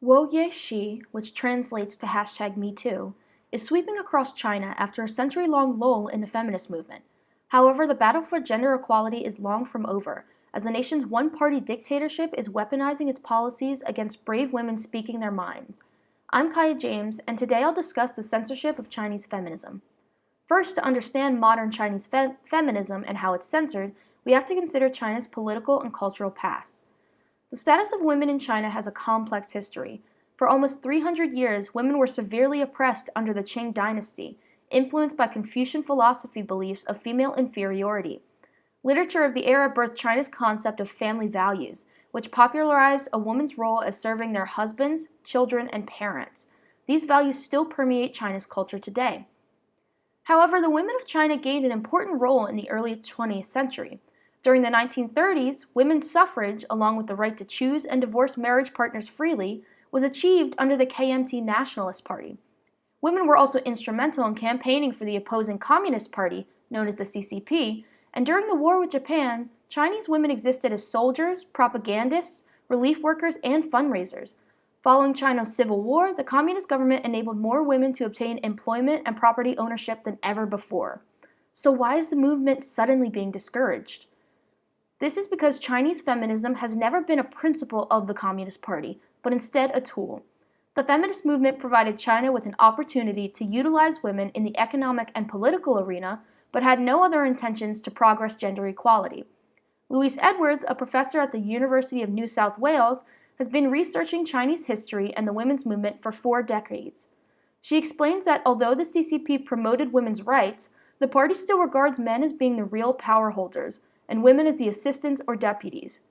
Wo which translates to #MeToo, is sweeping across China after a century-long lull in the feminist movement. However, the battle for gender equality is long from over, as the nation's one-party dictatorship is weaponizing its policies against brave women speaking their minds. I'm Kiaya James, and today I'll discuss the censorship of Chinese feminism. First, to understand modern Chinese feminism and how it's censored, we have to consider China's political and cultural past. The status of women in China has a complex history. For almost 300 years, women were severely oppressed under the Qing dynasty, influenced by Confucian philosophy beliefs of female inferiority. Literature of the era birthed China's concept of family values, which popularized a woman's role as serving their husbands, children, and parents. These values still permeate China's culture today. However, the women of China gained an important role in the early 20th century. During the 1930s, women's suffrage, along with the right to choose and divorce marriage partners freely, was achieved under the KMT Nationalist Party. Women were also instrumental in campaigning for the opposing Communist Party, known as the CCP, and during the war with Japan, Chinese women existed as soldiers, propagandists, relief workers, and fundraisers. Following China's civil war, the communist government enabled more women to obtain employment and property ownership than ever before. So why is the movement suddenly being discouraged? This is because Chinese feminism has never been a principle of the Communist Party, but instead a tool. The feminist movement provided China with an opportunity to utilize women in the economic and political arena, but had no other intentions to progress gender equality. Louise Edwards, a professor at the University of New South Wales, has been researching Chinese history and the women's movement for 4 decades. She explains that although the CCP promoted women's rights, the party still regards men as being the real power holders, and women as the assistants or deputies.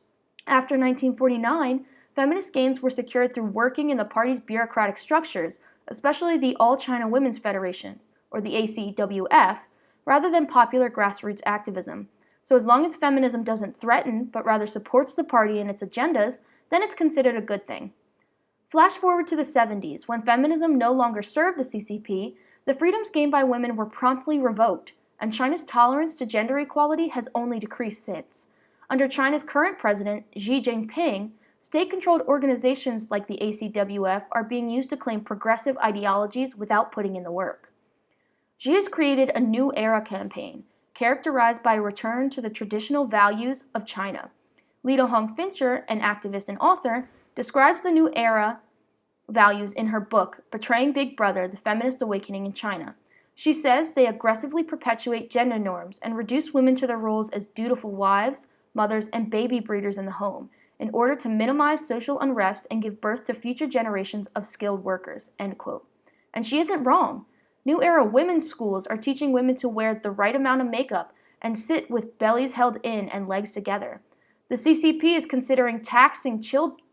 After 1949, feminist gains were secured through working in the party's bureaucratic structures, especially the All China Women's Federation, or the ACWF, rather than popular grassroots activism. So as long as feminism doesn't threaten, but rather supports the party and its agendas, then it's considered a good thing. Flash forward to the 70s, when feminism no longer served the CCP, the freedoms gained by women were promptly revoked, and China's tolerance to gender equality has only decreased since. Under China's current president, Xi Jinping, state-controlled organizations like the ACWF are being used to claim progressive ideologies without putting in the work. Xi has created a new era campaign, characterized by a return to the traditional values of China. Lida Hong-Fincher, an activist and author, describes the new era values in her book, Betraying Big Brother, The Feminist Awakening in China. She says they aggressively perpetuate gender norms and reduce women to their roles as dutiful wives, mothers, and baby breeders in the home, in order to minimize social unrest and give birth to future generations of skilled workers, end quote. And she isn't wrong. New era women's schools are teaching women to wear the right amount of makeup and sit with bellies held in and legs together. The CCP is considering taxing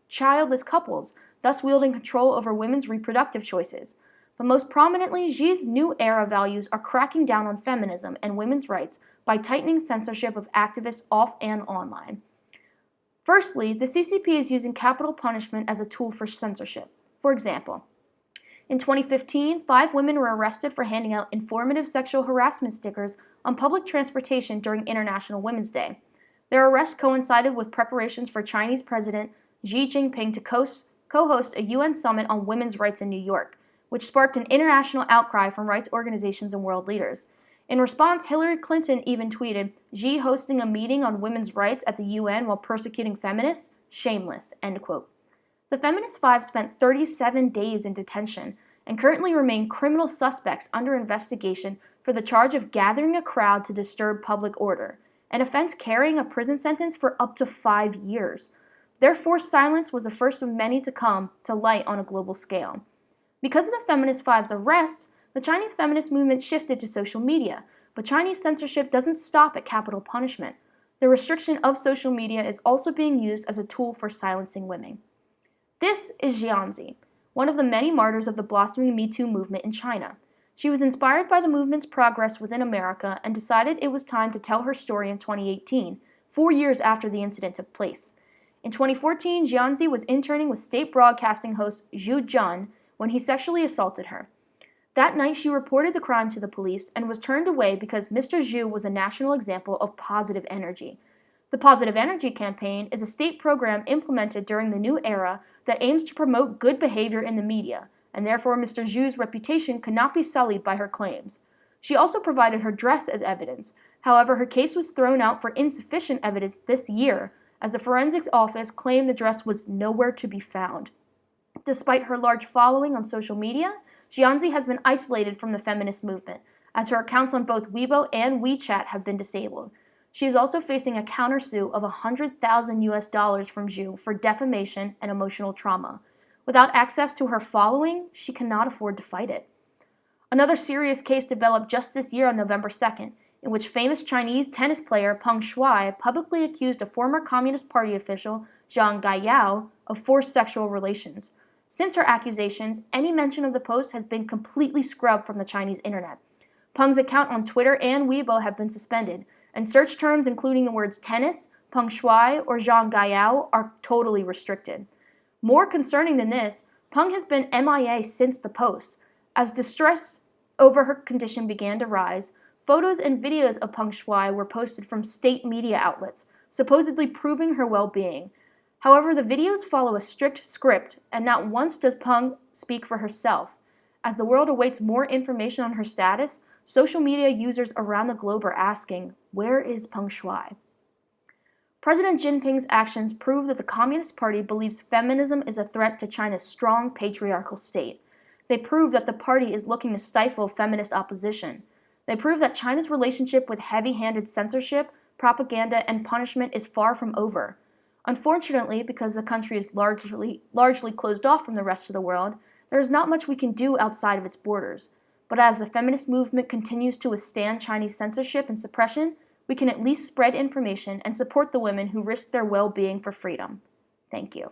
childless couples, thus wielding control over women's reproductive choices. But most prominently, Xi's new era values are cracking down on feminism and women's rights by tightening censorship of activists off and online. Firstly, the CCP is using capital punishment as a tool for censorship. For example, in 2015, 5 women were arrested for handing out informative sexual harassment stickers on public transportation during International Women's Day. Their arrest coincided with preparations for Chinese President Xi Jinping to co-host a UN summit on women's rights in New York, which sparked an international outcry from rights organizations and world leaders. In response, Hillary Clinton even tweeted, "Xi hosting a meeting on women's rights at the UN while persecuting feminists? Shameless," end quote. The Feminist Five spent 37 days in detention and currently remain criminal suspects under investigation for the charge of gathering a crowd to disturb public order, an offense carrying a prison sentence for up to 5 years. Their forced silence was the first of many to come to light on a global scale. Because of the Feminist Five's arrest, the Chinese feminist movement shifted to social media, but Chinese censorship doesn't stop at capital punishment. The restriction of social media is also being used as a tool for silencing women. This is Jianzi, one of the many martyrs of the blossoming Me Too movement in China. She was inspired by the movement's progress within America and decided it was time to tell her story in 2018, 4 years after the incident took place. In 2014, Jianzi was interning with state broadcasting host Zhu Jun when he sexually assaulted her. That night, she reported the crime to the police and was turned away because Mr. Zhu was a national example of positive energy. The Positive Energy Campaign is a state program implemented during the new era that aims to promote good behavior in the media, and therefore Mr. Zhu's reputation could not be sullied by her claims. She also provided her dress as evidence. However, her case was thrown out for insufficient evidence this year, as the forensics office claimed the dress was nowhere to be found. Despite her large following on social media, Jianzi has been isolated from the feminist movement, as her accounts on both Weibo and WeChat have been disabled. She is also facing a countersuit of $100,000 from Zhu for defamation and emotional trauma. Without access to her following, she cannot afford to fight it. Another serious case developed just this year on November 2nd, in which famous Chinese tennis player Peng Shuai publicly accused a former Communist Party official, Zhang Gaiyao, of forced sexual relations. Since her accusations, any mention of the post has been completely scrubbed from the Chinese internet. Peng's account on Twitter and Weibo have been suspended, and search terms including the words tennis, Peng Shuai, or Zhang Gaiyao are totally restricted. More concerning than this, Peng has been MIA since the post. As distress over her condition began to rise, photos and videos of Peng Shuai were posted from state media outlets, supposedly proving her well-being. However, the videos follow a strict script, and not once does Peng speak for herself. As the world awaits more information on her status, social media users around the globe are asking, where is Peng Shuai? President Jinping's actions prove that the Communist Party believes feminism is a threat to China's strong patriarchal state. They prove that the party is looking to stifle feminist opposition. They prove that China's relationship with heavy-handed censorship, propaganda, and punishment is far from over. Unfortunately, because the country is largely closed off from the rest of the world, there is not much we can do outside of its borders. But as the feminist movement continues to withstand Chinese censorship and suppression, we can at least spread information and support the women who risk their well-being for freedom. Thank you.